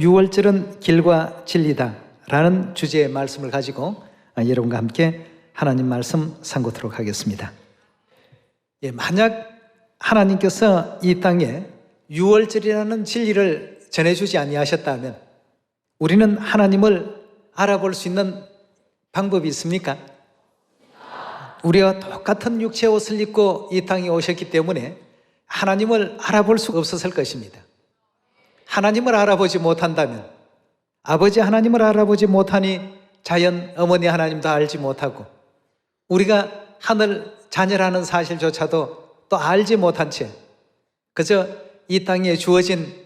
유월절은 길과 진리다 라는 주제의 말씀을 가지고 여러분과 함께 하나님 말씀 상고토록 하겠습니다. 만약 하나님께서 이 땅에 유월절이라는 진리를 전해주지 아니하셨다면 우리는 하나님을 알아볼 수 있는 방법이 있습니까? 우리와 똑같은 육체의 옷을 입고 이 땅에 오셨기 때문에 하나님을 알아볼 수가 없었을 것입니다. 하나님을 알아보지 못한다면, 아버지 하나님을 알아보지 못하니 자연 어머니 하나님도 알지 못하고 우리가 하늘 자녀라는 사실조차도 또 알지 못한 채 그저 이 땅에 주어진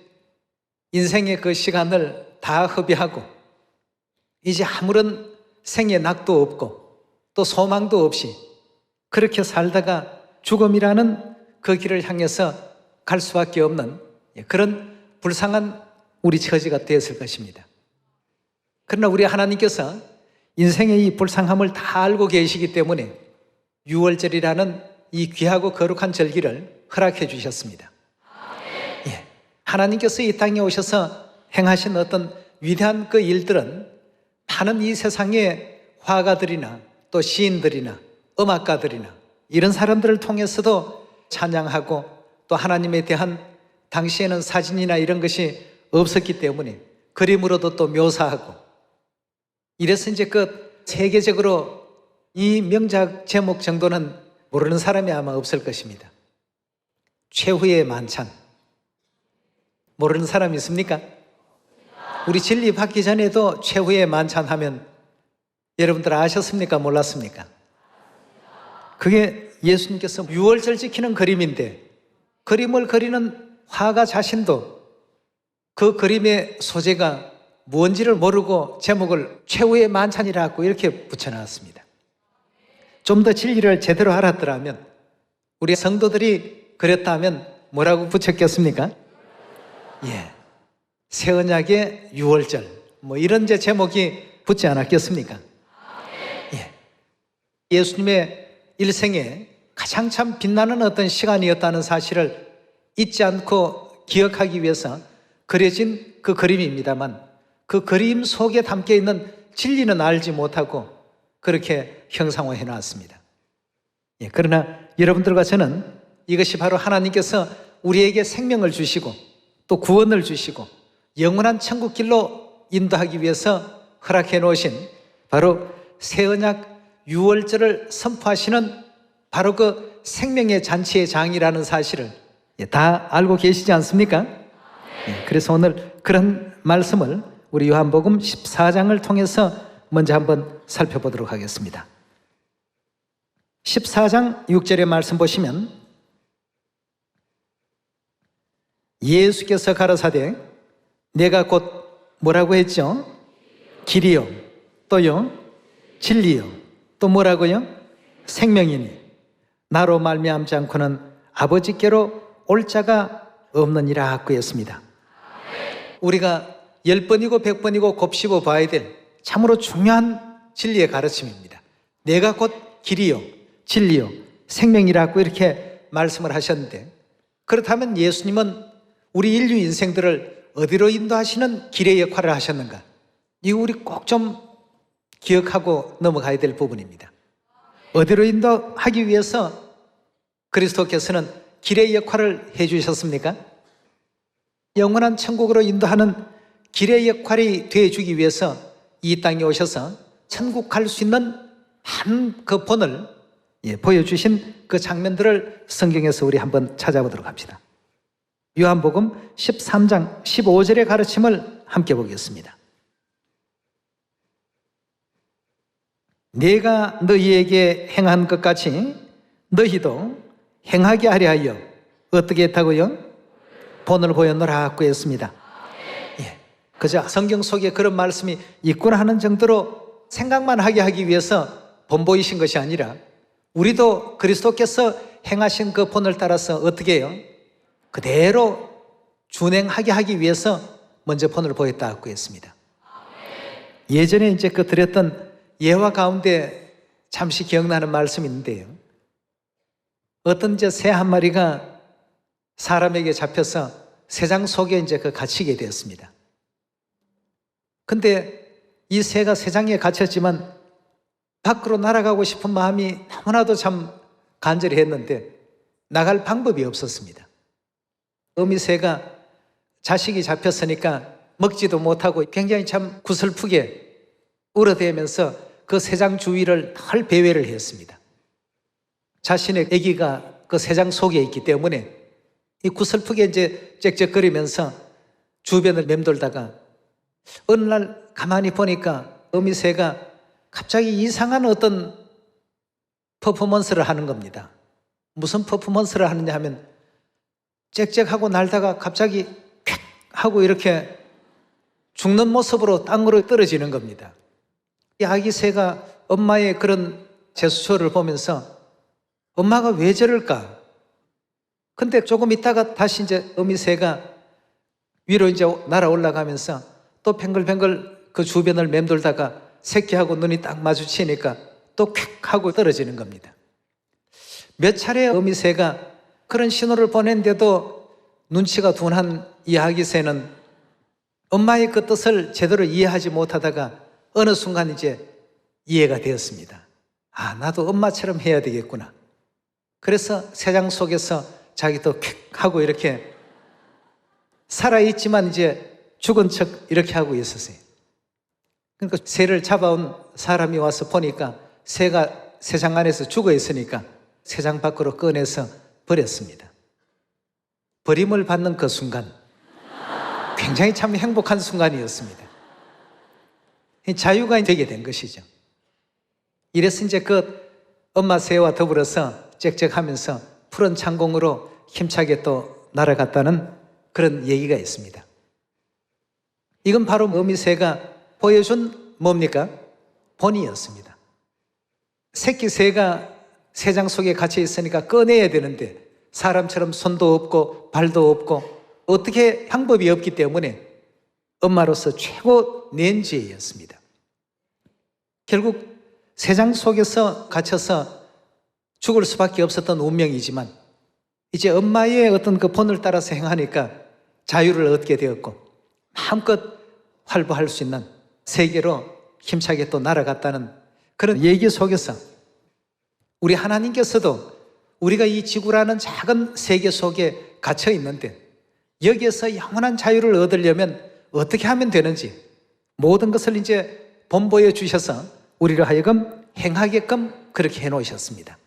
인생의 그 시간을 다 허비하고 이제 아무런 생의 낙도 없고 또 소망도 없이 그렇게 살다가 죽음이라는 그 길을 향해서 갈 수밖에 없는 그런 불쌍한 우리 처지가 되었을 것입니다. 그러나 우리 하나님께서 인생의 이 불쌍함을 다 알고 계시기 때문에 유월절이라는 이 귀하고 거룩한 절기를 허락해 주셨습니다. 하나님께서 이 땅에 오셔서 행하신 어떤 위대한 그 일들은 많은 이 세상의 화가들이나 또 시인들이나 음악가들이나 이런 사람들을 통해서도 찬양하고 또 하나님에 대한 당시에는 사진이나 이런 것이 없었기 때문에 그림으로도 또 묘사하고 이래서 이제 그 세계적으로 이 명작 제목 정도는 모르는 사람이 아마 없을 것입니다. 최후의 만찬. 모르는 사람이 있습니까? 우리 진리 받기 전에도 최후의 만찬 하면 여러분들 아셨습니까? 몰랐습니까? 그게 예수님께서 유월절 지키는 그림인데 그림을 그리는 화가 자신도 그 그림의 소재가 뭔지를 모르고 제목을 최후의 만찬이라고 이렇게 붙여놨습니다. 좀 더 진리를 제대로 알았더라면 우리 성도들이 그랬다면 뭐라고 붙였겠습니까? 새 언약의 유월절 뭐 이런 제 제목이 붙지 않았겠습니까? 예수님의 일생에 가장 참 빛나는 어떤 시간이었다는 사실을 잊지 않고 기억하기 위해서 그려진 그 그림입니다만 그 그림 속에 담겨 있는 진리는 알지 못하고 그렇게 형상화해 놨습니다. 그러나 여러분들과 저는 이것이 바로 하나님께서 우리에게 생명을 주시고 또 구원을 주시고 영원한 천국 길로 인도하기 위해서 허락해 놓으신 바로 새 언약 유월절을 선포하시는 바로 그 생명의 잔치의 장이라는 사실을 다 알고 계시지 않습니까? 그래서 오늘 그런 말씀을 우리 요한복음 14장을 통해서 먼저 한번 살펴보도록 하겠습니다. 14장 6절의 말씀 보시면 예수께서 가라사대 내가 곧 뭐라고 했죠? 길이요 또요 진리요 또 뭐라고요? 생명이니 나로 말미암지 않고는 아버지께로 올 자가 없느니라 하고 했습니다. 우리가 10번이고 100번이고 곱씹어 봐야 될 참으로 중요한 진리의 가르침입니다. 내가 곧 길이요 진리요 생명이라고 이렇게 말씀을 하셨는데 그렇다면 예수님은 우리 인류 인생들을 어디로 인도하시는 길의 역할을 하셨는가? 이거 우리 꼭 좀 기억하고 넘어가야 될 부분입니다. 어디로 인도하기 위해서 그리스도께서는 길의 역할을 해주셨습니까? 영원한 천국으로 인도하는 길의 역할이 되어주기 위해서 이 땅에 오셔서 천국 갈 수 있는 한 그 본을 보여주신 그 장면들을 성경에서 우리 한번 찾아보도록 합시다. 요한복음 13장 15절의 가르침을 함께 보겠습니다. 내가 너희에게 행한 것 같이 너희도 행하게 하려 하여 어떻게 했다고요? 본을 보였노라 하고 했습니다. 그저 성경 속에 그런 말씀이 있구나 하는 정도로 생각만 하게 하기 위해서 본 보이신 것이 아니라 우리도 그리스도께서 행하신 그 본을 따라서 어떻게 해요? 그대로 준행하게 하기 위해서 먼저 본을 보였다고 했습니다. 예전에 이제 그 드렸던 예화 가운데 잠시 기억나는 말씀이 있는데요. 어떤 이제 새 한 마리가 사람에게 잡혀서 새장 속에 이제 그 갇히게 되었습니다. 근데 이 새가 새장에 갇혔지만 밖으로 날아가고 싶은 마음이 너무나도 참 간절히 했는데 나갈 방법이 없었습니다. 어미새가 자식이 잡혔으니까 먹지도 못하고 굉장히 참 구슬프게 울어대면서 그 새장 주위를 늘 배회를 했습니다. 자신의 아기가 그 새장 속에 있기 때문에 이 구슬프게 이제 짹짹거리면서 주변을 맴돌다가 어느 날 가만히 보니까 어미새가 갑자기 이상한 어떤 퍼포먼스를 하는 겁니다. 무슨 퍼포먼스를 하느냐 하면 짹짹하고 날다가 갑자기 퀵 하고 이렇게 죽는 모습으로 땅으로 떨어지는 겁니다. 이 아기 새가 엄마의 그런 제스처를 보면서 엄마가 왜 저럴까? 근데 조금 있다가 다시 이제 어미새가 위로 이제 날아 올라가면서 또 뱅글뱅글 그 주변을 맴돌다가 새끼하고 눈이 딱 마주치니까 또 퀵 하고 떨어지는 겁니다. 몇 차례 어미새가 그런 신호를 보냈는데도 눈치가 둔한 이 아기 새는 엄마의 그 뜻을 제대로 이해하지 못하다가 어느 순간 이제 이해가 되었습니다. 아, 나도 엄마처럼 해야 되겠구나. 그래서 새장 속에서 자기도 퀵 하고 이렇게 살아있지만 이제 죽은 척 이렇게 하고 있었어요. 그러니까 새를 잡아온 사람이 와서 보니까 새가 새장 안에서 죽어 있으니까 새장 밖으로 꺼내서 버렸습니다. 버림을 받는 그 순간 굉장히 참 행복한 순간이었습니다. 자유가 되게 된 것이죠. 이래서 이제 그 엄마 새와 더불어서 짹짹하면서 푸른 창공으로 힘차게 또 날아갔다는 그런 얘기가 있습니다. 이건 바로 어미새가 보여준 뭡니까? 본이었습니다. 새끼 새가 새장 속에 갇혀 있으니까 꺼내야 되는데 사람처럼 손도 없고 발도 없고 어떻게 방법이 없기 때문에 엄마로서 최고 nen지였습니다. 결국 새장 속에서 갇혀서 죽을 수밖에 없었던 운명이지만 이제 엄마의 어떤 그 본을 따라서 행하니까 자유를 얻게 되었고 마음껏 활보할 수 있는 세계로 힘차게 또 날아갔다는 그런 얘기 속에서 우리 하나님께서도 우리가 이 지구라는 작은 세계 속에 갇혀 있는데 여기에서 영원한 자유를 얻으려면 어떻게 하면 되는지 모든 것을 이제 본보여 주셔서 우리를 하여금 행하게끔 그렇게 해놓으셨습니다.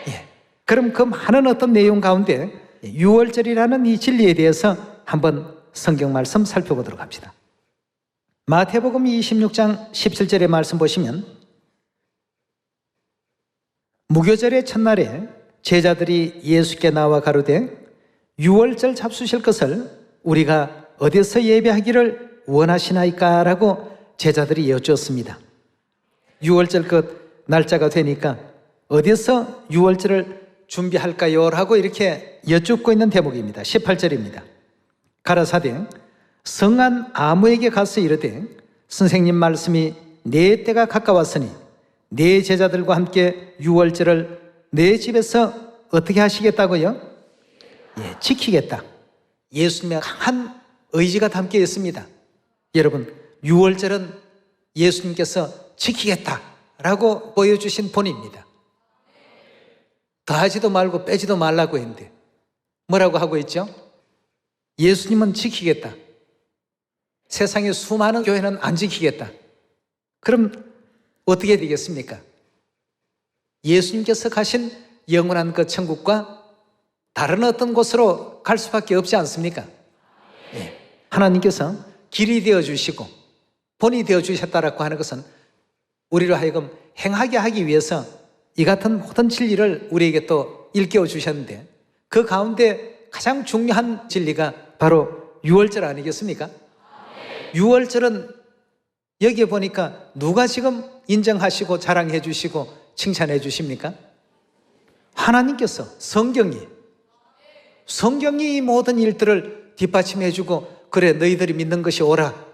예. 그럼 그 많은 어떤 내용 가운데 유월절이라는 이 진리에 대해서 한번 성경 말씀 살펴보도록 합시다. 마태복음 26장 17절의 말씀 보시면 무교절의 첫날에 제자들이 예수께 나와 가로되 유월절 잡수실 것을 우리가 어디서 예배하기를 원하시나이까? 라고 제자들이 여쭈었습니다. 유월절 그 날짜가 되니까 어디서 유월절을 준비할까요? 라고 이렇게 여쭙고 있는 대목입니다. 18절입니다. 가라사대 성한 아무에게 가서 이르되 선생님 말씀이 내 때가 가까웠으니 내 제자들과 함께 유월절을 내 집에서 어떻게 하시겠다고요? 예, 지키겠다. 예수님의 강한 의지가 담겨 있습니다. 여러분, 유월절은 예수님께서 지키겠다라고 보여주신 본입니다. 더하지도 말고 빼지도 말라고 했는데 뭐라고 하고 있죠? 예수님은 지키겠다. 세상의 수많은 교회는 안 지키겠다. 그럼 어떻게 되겠습니까? 예수님께서 가신 영원한 그 천국과 다른 어떤 곳으로 갈 수밖에 없지 않습니까? 예. 하나님께서 길이 되어주시고 본이 되어주셨다라고 하는 것은 우리로 하여금 행하게 하기 위해서 이 같은 모든 진리를 우리에게 또 일깨워 주셨는데 그 가운데 가장 중요한 진리가 바로 유월절 아니겠습니까? 유월절은 여기에 보니까 누가 지금 인정하시고 자랑해 주시고 칭찬해 주십니까? 하나님께서 성경이 이 모든 일들을 뒷받침해 주고 그래 너희들이 믿는 것이 옳아.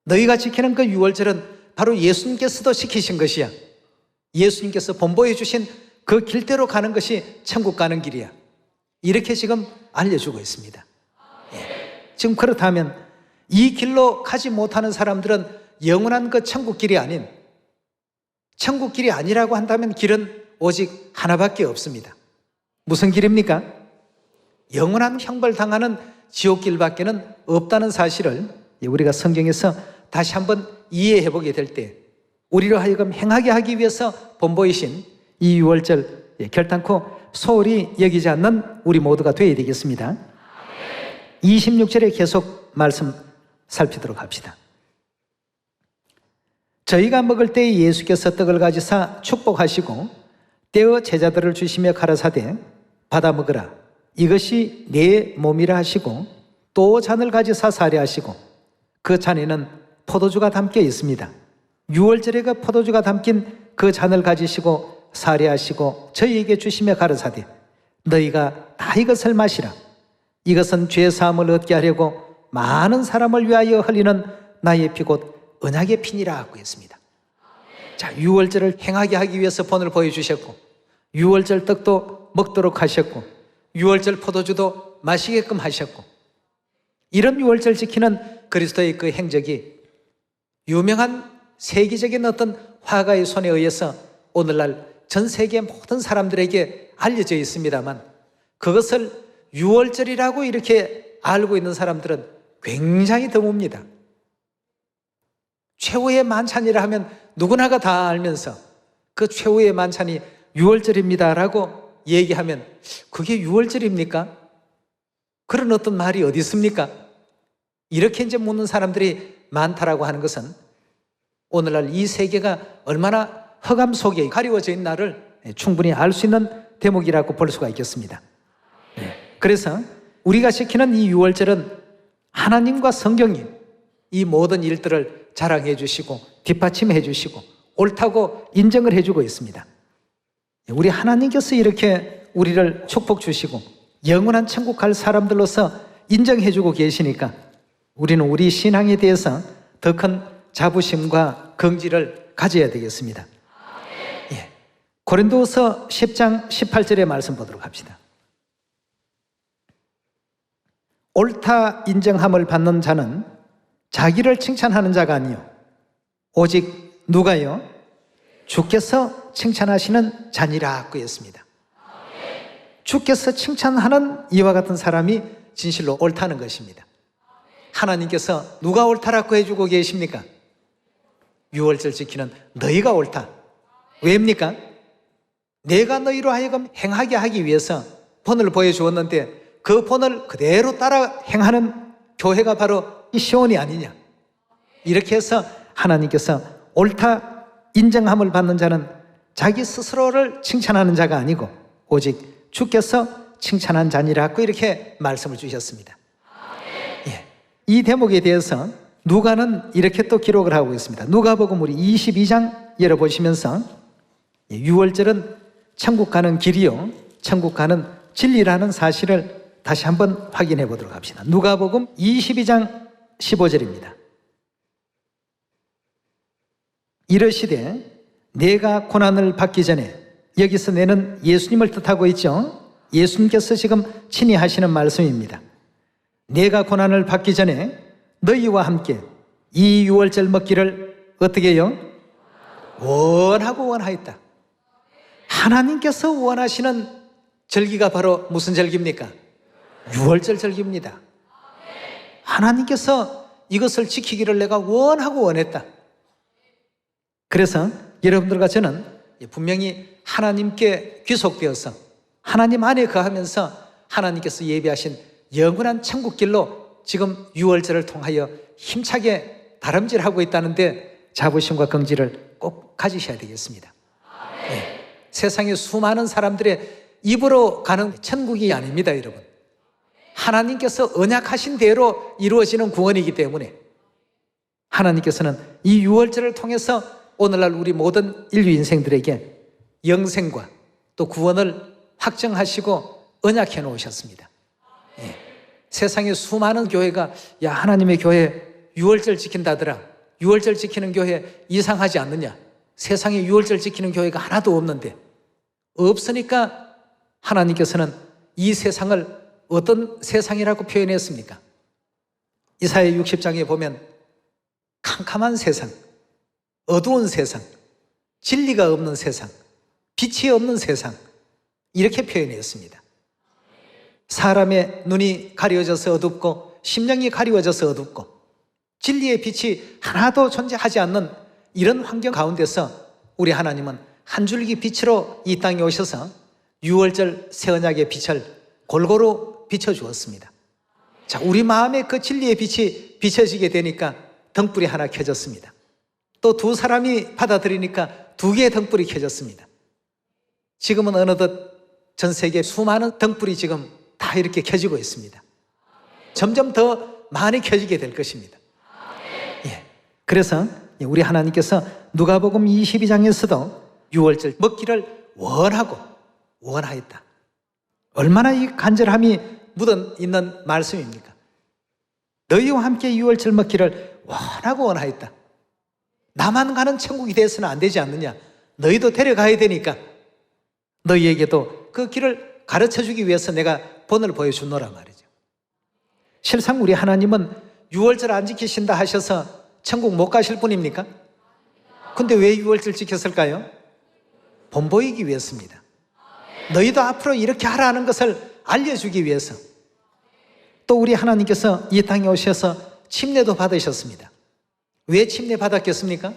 너희가 지키는 그 유월절은 바로 예수님께서도 지키신 것이야. 예수님께서 본보여 주신 그 길대로 가는 것이 천국 가는 길이야. 이렇게 지금 알려주고 있습니다. 예. 지금 그렇다면 이 길로 가지 못하는 사람들은 영원한 그 천국길이 아닌, 천국길이 아니라고 한다면 길은 오직 하나밖에 없습니다. 무슨 길입니까? 영원한 형벌당하는 지옥길밖에는 없다는 사실을 우리가 성경에서 다시 한번 이해해 보게 될 때 우리로 하여금 행하게 하기 위해서 본보이신 이 유월절 결단코 소홀히 여기지 않는 우리 모두가 되어야 되겠습니다. 26절에 계속 말씀 살피도록 합시다. 저희가 먹을 때에 예수께서 떡을 가지사 축복하시고 떼어 제자들을 주시며 가라사대 받아 먹으라 이것이 내 몸이라 하시고 또 잔을 가지사 사례하시고 그 잔에는 포도주가 담겨 있습니다. 유월절에 그 포도주가 담긴 그 잔을 가지시고 사례하시고 저희에게 주시며 가라사대 너희가 다 이것을 마시라 이것은 죄 사함을 얻게 하려고 많은 사람을 위하여 흘리는 나의 피 곧 언약의 피니라 하고 했습니다. 자, 유월절을 행하게 하기 위해서 본을 보여주셨고 유월절 떡도 먹도록 하셨고 유월절 포도주도 마시게끔 하셨고 이런 유월절 지키는 그리스도의 그 행적이 유명한 세계적인 어떤 화가의 손에 의해서 오늘날 전 세계 모든 사람들에게 알려져 있습니다만 그것을 유월절이라고 이렇게 알고 있는 사람들은 굉장히 드뭅니다. 최후의 만찬이라 하면 누구나가 다 알면서 그 최후의 만찬이 유월절입니다라고 얘기하면 그게 유월절입니까? 그런 어떤 말이 어디 있습니까? 이렇게 이제 묻는 사람들이 많다라고 하는 것은 오늘날 이 세계가 얼마나 흑암 속에 가리워져 있는 나를 충분히 알 수 있는 대목이라고 볼 수가 있겠습니다. 그래서 우리가 지키는 이 유월절은 하나님과 성경이 이 모든 일들을 자랑해 주시고 뒷받침해 주시고 옳다고 인정을 해주고 있습니다. 우리 하나님께서 이렇게 우리를 축복 주시고 영원한 천국 갈 사람들로서 인정해 주고 계시니까 우리는 우리 신앙에 대해서 더 큰 자부심과 긍지를 가져야 되겠습니다. 예. 고린도후서 10장 18절의 말씀 보도록 합시다. 옳다 인정함을 받는 자는 자기를 칭찬하는 자가 아니요 오직 누가요? 주께서 칭찬하시는 자니라 그랬습니다. 주께서 칭찬하는 이와 같은 사람이 진실로 옳다는 것입니다. 하나님께서 누가 옳다라고 해주고 계십니까? 유월절 지키는 너희가 옳다. 왜입니까? 내가 너희로 하여금 행하게 하기 위해서 본을 보여주었는데 그 본을 그대로 따라 행하는 교회가 바로 이 시온이 아니냐. 이렇게 해서 하나님께서 옳다 인정함을 받는 자는 자기 스스로를 칭찬하는 자가 아니고 오직 주께서 칭찬한 자니라고 이렇게 말씀을 주셨습니다. 예. 이 대목에 대해서 누가는 이렇게 또 기록을 하고 있습니다. 누가복음 우리 22장 열어보시면서 유월절은 천국 가는 길이요 천국 가는 진리라는 사실을 다시 한번 확인해 보도록 합시다. 누가복음 22장 15절입니다. 이르시되 내가 고난을 받기 전에 여기서 내는 예수님을 뜻하고 있죠. 예수님께서 지금 친히 하시는 말씀입니다. 내가 고난을 받기 전에 너희와 함께 이 유월절 먹기를 어떻게 해요? 원하고 원하였다. 하나님께서 원하시는 절기가 바로 무슨 절기입니까? 유월절 절기입니다. 하나님께서 이것을 지키기를 내가 원하고 원했다. 그래서 여러분들과 저는 분명히 하나님께 귀속되어서 하나님 안에 거하면서 하나님께서 예비하신 영원한 천국길로 지금 유월절을 통하여 힘차게 다름질하고 있다는데 자부심과 긍지를 꼭 가지셔야 되겠습니다. 네. 세상에 수많은 사람들의 입으로 가는 천국이 아닙니다, 여러분. 하나님께서 언약하신 대로 이루어지는 구원이기 때문에 하나님께서는 이 유월절을 통해서 오늘날 우리 모든 인류 인생들에게 영생과 또 구원을 확정하시고 언약해 놓으셨습니다. 예. 세상에 수많은 교회가 야 하나님의 교회 유월절 지킨다더라. 유월절 지키는 교회 이상하지 않느냐. 세상에 유월절 지키는 교회가 하나도 없는데 없으니까 하나님께서는 이 세상을 어떤 세상이라고 표현했습니까? 이사야 60장에 보면 캄캄한 세상, 어두운 세상, 진리가 없는 세상, 빛이 없는 세상, 이렇게 표현했습니다. 사람의 눈이 가려져서 어둡고 심령이 가리워져서 어둡고 진리의 빛이 하나도 존재하지 않는 이런 환경 가운데서 우리 하나님은 한 줄기 빛으로 이 땅에 오셔서 유월절 새 언약의 빛을 골고루 비춰주었습니다. 자, 우리 마음에 그 진리의 빛이 비춰지게 되니까 등불이 하나 켜졌습니다. 또 두 사람이 받아들이니까 두 개의 등불이 켜졌습니다. 지금은 어느덧 전 세계 수많은 등불이 지금 다 이렇게 켜지고 있습니다. 점점 더 많이 켜지게 될 것입니다. 예. 그래서 우리 하나님께서 누가복음 22장에서도 유월절 먹기를 원하였다. 얼마나 이 간절함이 묻어 있는 말씀입니까? 너희와 함께 유월절 먹기를 원하였다. 나만 가는 천국이 돼서는 안 되지 않느냐? 너희도 데려가야 되니까 너희에게도 그 길을 가르쳐주기 위해서 내가 본을 보여주노라 말이죠. 실상 우리 하나님은 유월절 안 지키신다 하셔서 천국 못 가실 분입니까? 근데 왜 유월절 지켰을까요? 본 보이기 위해서입니다. 너희도 앞으로 이렇게 하라는 것을 알려주기 위해서. 또 우리 하나님께서 이 땅에 오셔서 침례도 받으셨습니다. 왜 침례 받았겠습니까?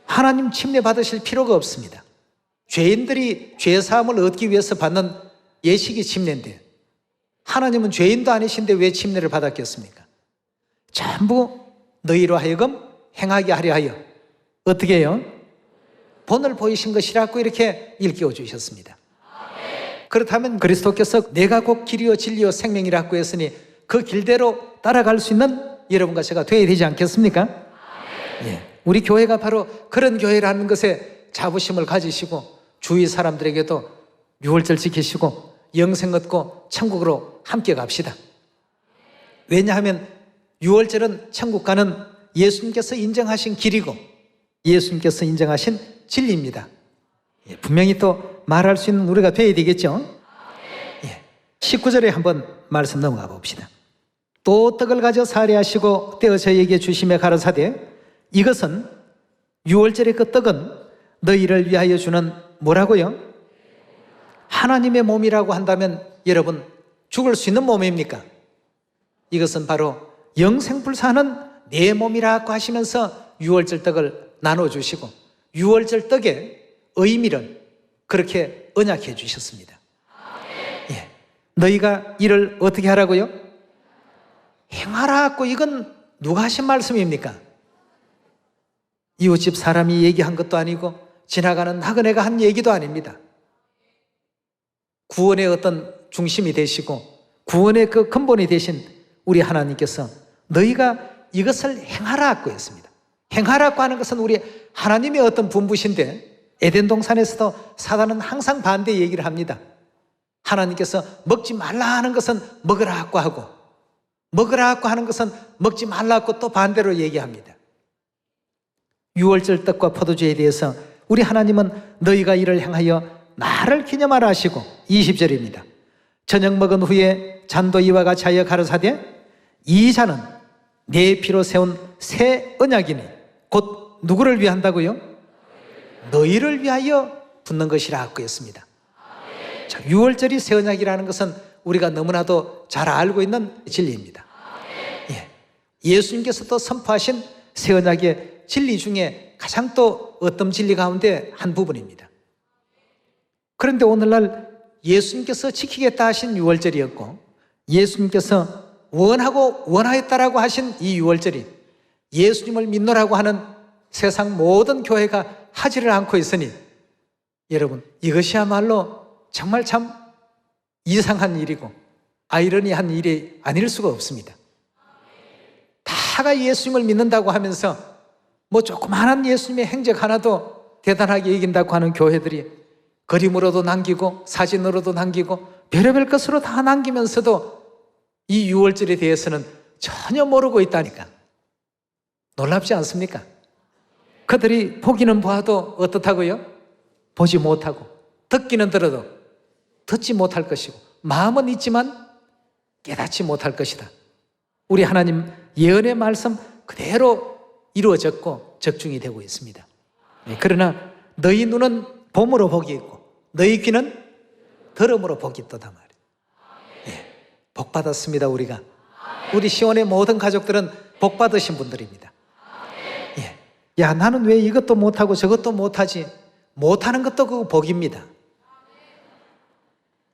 하나님 침례 받으실 필요가 없습니다. 죄인들이 죄사함을 얻기 위해서 받는 예식이 침례인데 하나님은 죄인도 아니신데 왜 침례를 받았겠습니까? 전부 너희로 하여금 행하게 하려 하여 어떻게 해요? 본을 보이신 것이라고 이렇게 일깨워 주셨습니다. 그렇다면 그리스도께서 내가 곧 길이요 진리요 생명이라고 했으니 그 길대로 따라갈 수 있는 여러분과 제가 되어야 되지 않겠습니까? 예. 우리 교회가 바로 그런 교회라는 것에 자부심을 가지시고 주위 사람들에게도 유월절 지키시고 영생 얻고 천국으로 함께 갑시다. 왜냐하면 유월절은 천국 가는 예수님께서 인정하신 길이고 예수님께서 인정하신 진리입니다. 예, 분명히 또 말할 수 있는 우리가 되어야 되겠죠. 예, 19절에 한번 말씀 넘어가 봅시다. 또 떡을 가져 사례하시고 떼어 저희에게 주시며 가라사대 이것은 유월절의 그 떡은 너희를 위하여 주는 뭐라고요? 하나님의 몸이라고 한다면 여러분 죽을 수 있는 몸입니까? 이것은 바로 영생불사하는 내 몸이라고 하시면서 유월절 떡을 나눠주시고 유월절 떡의 의미를 그렇게 언약해 주셨습니다. 예. 너희가 이를 어떻게 하라고요? 행하라고. 이건 누가 하신 말씀입니까? 이웃집 사람이 얘기한 것도 아니고 지나가는 나그네가 한 얘기도 아닙니다. 구원의 어떤 중심이 되시고 구원의 그 근본이 되신 우리 하나님께서 너희가 이것을 행하라고 했습니다. 행하라고 하는 것은 우리 하나님의 어떤 분부신데 에덴 동산에서도 사단은 항상 반대 얘기를 합니다. 하나님께서 먹지 말라 하는 것은 먹으라고 하고 먹으라고 하는 것은 먹지 말라고 또 반대로 얘기합니다. 유월절 떡과 포도주에 대해서 우리 하나님은 너희가 이를 행하여 나를 기념하라 하시고 20절입니다. 저녁 먹은 후에 잔도 이와 같이 하여 가라사대 이 잔은 내 피로 세운 새 언약이니 곧 누구를 위한다고요? 너희를 위하여 붓는 것이라고 했습니다. 자, 유월절이 새 언약이라는 것은 우리가 너무나도 잘 알고 있는 진리입니다. 예. 예수님께서도 선포하신 새 언약의 진리 중에 가장 또 어떤 진리 가운데 한 부분입니다. 그런데 오늘날 예수님께서 지키겠다 하신 유월절이었고 예수님께서 원하였다라고 하신 이 유월절이 예수님을 믿노라고 하는 세상 모든 교회가 하지를 않고 있으니 여러분 이것이야말로 정말 참 이상한 일이고 아이러니한 일이 아닐 수가 없습니다. 다가 예수님을 믿는다고 하면서 뭐 조그마한 예수님의 행적 하나도 대단하게 이긴다고 하는 교회들이 그림으로도 남기고 사진으로도 남기고 별의별 것으로 다 남기면서도 이 유월절에 대해서는 전혀 모르고 있다니까. 놀랍지 않습니까? 그들이 보기는 보아도 어떻다고요? 보지 못하고 듣기는 들어도 듣지 못할 것이고 마음은 있지만 깨닫지 못할 것이다. 우리 하나님 예언의 말씀 그대로 이루어졌고 적중이 되고 있습니다. 그러나 너희 눈은 봄으로 복이 있고 너희 귀는 들음으로 복이 있도다 말이에요. 복 받았습니다. 우리가 우리 시온의 모든 가족들은 복 받으신 분들입니다. 야, 나는 왜 이것도 못하고 저것도 못하지? 못하는 것도 그 복입니다.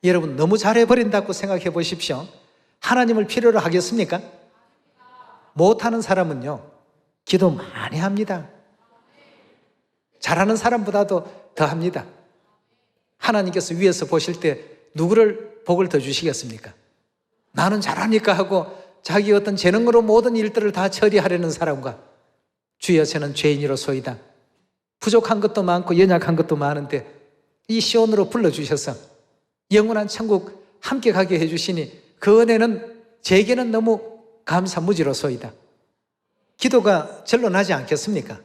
여러분, 너무 잘해버린다고 생각해 보십시오. 하나님을 필요로 하겠습니까? 못하는 사람은요, 기도 많이 합니다. 잘하는 사람보다도 더 합니다. 하나님께서 위에서 보실 때 누구를 복을 더 주시겠습니까? 나는 잘하니까 하고 자기 어떤 재능으로 모든 일들을 다 처리하려는 사람과 주여 저는 죄인이로소이다. 부족한 것도 많고 연약한 것도 많은데 이 시온으로 불러주셔서 영원한 천국 함께 가게 해주시니 그 은혜는 제게는 너무 감사무지로소이다. 기도가 절로 나지 않겠습니까?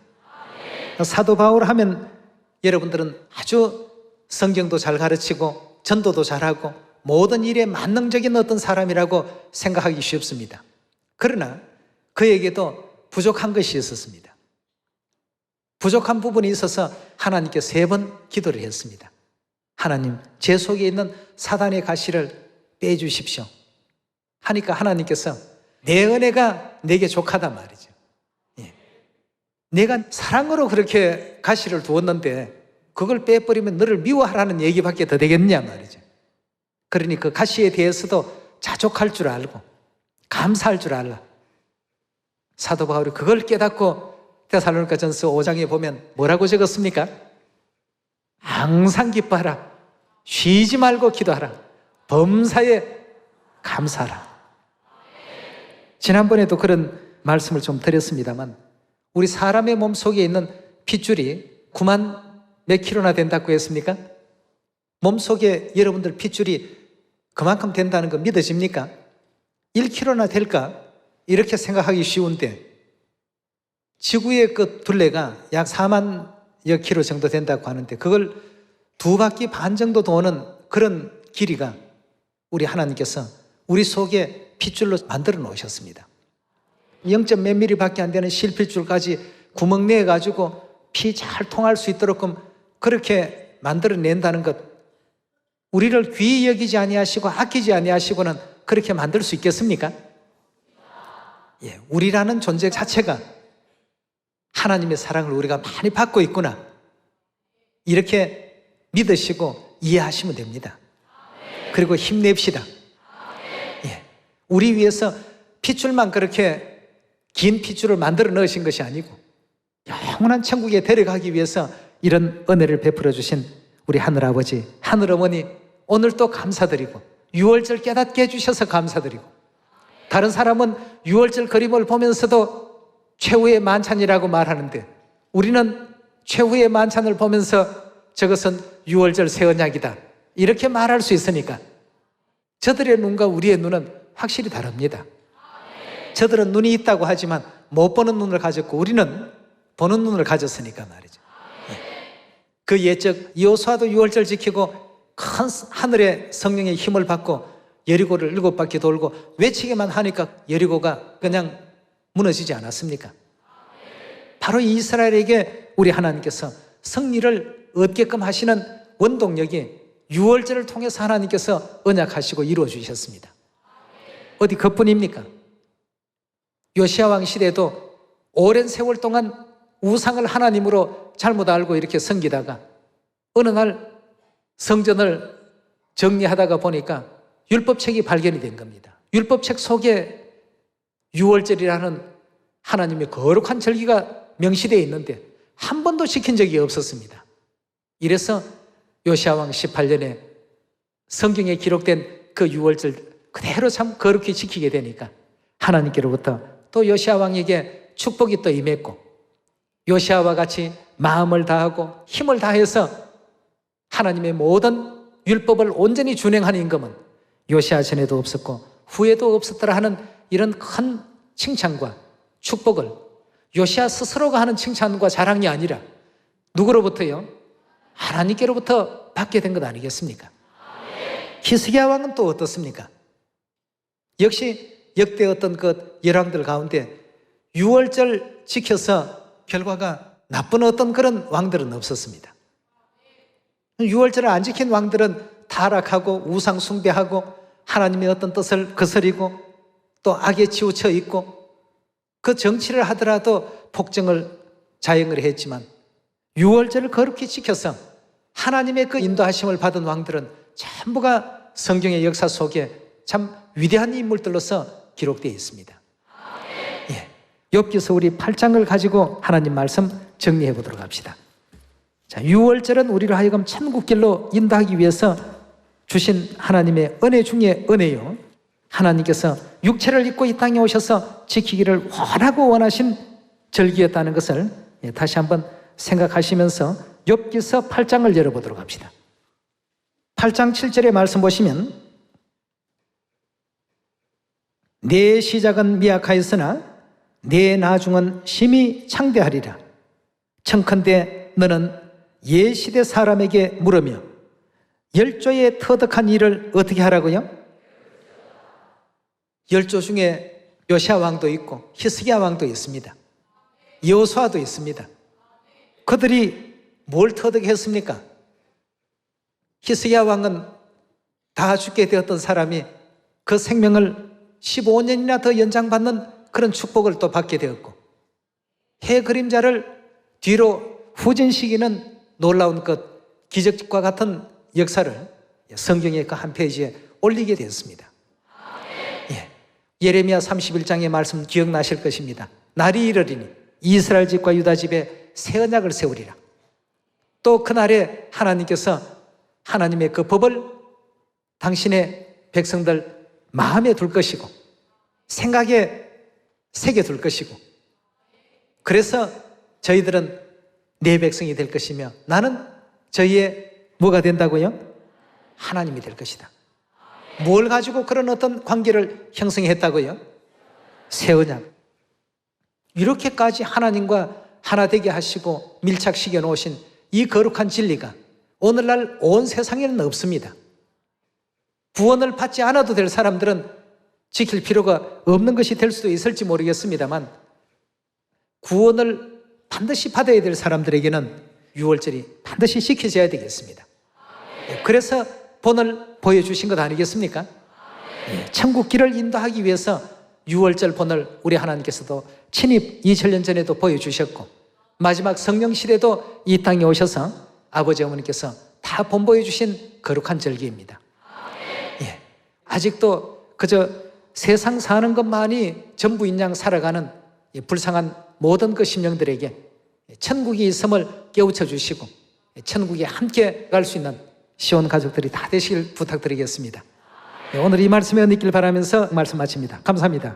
사도 바울 하면 여러분들은 아주 성경도 잘 가르치고 전도도 잘하고 모든 일에 만능적인 어떤 사람이라고 생각하기 쉽습니다. 그러나 그에게도 부족한 것이 있었습니다. 부족한 부분이 있어서 하나님께 3번 기도를 했습니다. 하나님, 제 속에 있는 사단의 가시를 빼주십시오. 하니까 하나님께서 내 은혜가 내게 족하단 말이죠. 내가 사랑으로 그렇게 가시를 두었는데 그걸 빼버리면 너를 미워하라는 얘기밖에 더 되겠냐 말이죠. 그러니 그 가시에 대해서도 자족할 줄 알고 감사할 줄 알라. 사도 바울이 그걸 깨닫고 데살로니가전서 5장에 보면 뭐라고 적었습니까? 항상 기뻐하라. 쉬지 말고 기도하라. 범사에 감사하라. 지난번에도 그런 말씀을 좀 드렸습니다만 우리 사람의 몸속에 있는 핏줄이 9만 몇 킬로나 된다고 했습니까? 몸속에 여러분들 핏줄이 그만큼 된다는 거 믿어집니까? 1킬로나 될까? 이렇게 생각하기 쉬운데 지구의 그 둘레가 약 4만여 킬로 정도 된다고 하는데 그걸 2바퀴 반 정도 도는 그런 길이가 우리 하나님께서 우리 속에 핏줄로 만들어 놓으셨습니다. 0. 몇 밀리밖에 안 되는 실핏줄까지 구멍 내가지고 피 잘 통할 수 있도록 그렇게 만들어낸다는 것, 우리를 귀히 여기지 아니하시고 아끼지 아니하시고는 그렇게 만들 수 있겠습니까? 우리라는 존재 자체가 하나님의 사랑을 우리가 많이 받고 있구나, 이렇게 믿으시고 이해하시면 됩니다. 그리고 힘냅시다. 우리 위해서 핏줄만 그렇게 긴 핏줄을 만들어 넣으신 것이 아니고 영원한 천국에 데려가기 위해서 이런 은혜를 베풀어 주신 우리 하늘아버지, 하늘어머니 오늘 또 감사드리고, 유월절 깨닫게 해주셔서 감사드리고, 다른 사람은 유월절 그림을 보면서도 최후의 만찬이라고 말하는데 우리는 최후의 만찬을 보면서 저것은 유월절 새 언약이다 이렇게 말할 수 있으니까 저들의 눈과 우리의 눈은 확실히 다릅니다. 저들은 눈이 있다고 하지만 못 보는 눈을 가졌고 우리는 보는 눈을 가졌으니까 말이죠. 그 예적 여호수아도 유월절 지키고 큰 하늘의 성령의 힘을 받고 여리고를 7바퀴 돌고 외치기만 하니까 여리고가 그냥 무너지지 않았습니까? 바로 이스라엘에게 우리 하나님께서 승리를 얻게끔 하시는 원동력이 유월절을 통해서 하나님께서 언약하시고 이루어 주셨습니다. 어디 그뿐입니까? 요시야 왕 시대도 오랜 세월 동안 우상을 하나님으로 잘못 알고 이렇게 섬기다가 어느 날 성전을 정리하다가 보니까 율법책이 발견이 된 겁니다. 율법책 속에 유월절이라는 하나님의 거룩한 절기가 명시되어 있는데 한 번도 지킨 적이 없었습니다. 이래서 요시야 왕 18년에 성경에 기록된 그 유월절 그대로 참 거룩히 지키게 되니까 하나님께로부터 또 요시야 왕에게 축복이 또 임했고, 요시야와 같이 마음을 다하고 힘을 다해서 하나님의 모든 율법을 온전히 준행하는 임금은 요시야 전에도 없었고 후에도 없었더라 하는 이런 큰 칭찬과 축복을 요시야 스스로가 하는 칭찬과 자랑이 아니라 누구로부터요? 하나님께로부터 받게 된 것 아니겠습니까? 히스기야 왕은 또 어떻습니까? 역시 역대 어떤 그 열왕들 가운데 유월절 지켜서 결과가 나쁜 어떤 그런 왕들은 없었습니다. 유월절을 안 지킨 왕들은 타락하고 우상 숭배하고 하나님의 어떤 뜻을 거스리고 또 악에 치우쳐 있고 그 정치를 하더라도 폭정을 자행을 했지만 유월절을 거룩히 지켜서 하나님의 그 인도하심을 받은 왕들은 전부가 성경의 역사 속에 참 위대한 인물들로서 기록되어 있습니다. 예, 욥기서 우리 8장을 가지고 하나님 말씀 정리해 보도록 합시다. 자, 유월절은 우리를 하여금 천국길로 인도하기 위해서 주신 하나님의 은혜 중에 은혜요. 하나님께서 육체를 입고 이 땅에 오셔서 지키기를 원하고 원하신 절기였다는 것을 다시 한번 생각하시면서 욥기서 8장을 열어보도록 합시다. 8장 7절의 말씀 보시면 내 시작은 미약하였으나 내 나중은 심히 창대하리라. 청컨대 너는 옛시대 사람에게 물으며 열조의 터득한 일을 어떻게 하라고요? 열조 중에 요시야 왕도 있고 히스기야 왕도 있습니다. 여호수아도 있습니다. 그들이 뭘 터득했습니까? 히스기야 왕은 다 죽게 되었던 사람이 그 생명을 15년이나 더 연장받는 그런 축복을 또 받게 되었고, 해 그림자를 뒤로 후진시키는 놀라운 것, 기적과 같은 역사를 성경의 그 한 페이지에 올리게 되었습니다. 예. 예레미야 31장의 말씀 기억나실 것입니다. 날이 이르리니 이스라엘 집과 유다 집에 새 언약을 세우리라. 또 그날에 하나님께서 하나님의 그 법을 당신의 백성들 마음에 둘 것이고 생각에 새겨 둘 것이고, 그래서 저희들은 내 백성이 될 것이며 나는 저희의 뭐가 된다고요? 하나님이 될 것이다. 뭘 가지고 그런 어떤 관계를 형성했다고요? 새 언약. 이렇게까지 하나님과 하나 되게 하시고 밀착시켜 놓으신 이 거룩한 진리가 오늘날 온 세상에는 없습니다. 구원을 받지 않아도 될 사람들은 지킬 필요가 없는 것이 될 수도 있을지 모르겠습니다만, 구원을 반드시 받아야 될 사람들에게는 유월절이 반드시 지켜져야 되겠습니다. 그래서 본을 보여주신 것 아니겠습니까? 천국길을 인도하기 위해서 유월절 본을 우리 하나님께서도 친입 2000년 전에도 보여주셨고, 마지막 성령 시대도 이 땅에 오셔서 아버지 어머니께서 다 본보여 주신 거룩한 절기입니다. 예. 아직도 그저 세상 사는 것만이 전부인 양 살아가는 불쌍한 모든 그 심령들에게 천국이 있음을 깨우쳐 주시고 천국에 함께 갈 수 있는 시온 가족들이 다 되시길 부탁드리겠습니다. 오늘 이 말씀에 얹길 바라면서 말씀 마칩니다. 감사합니다.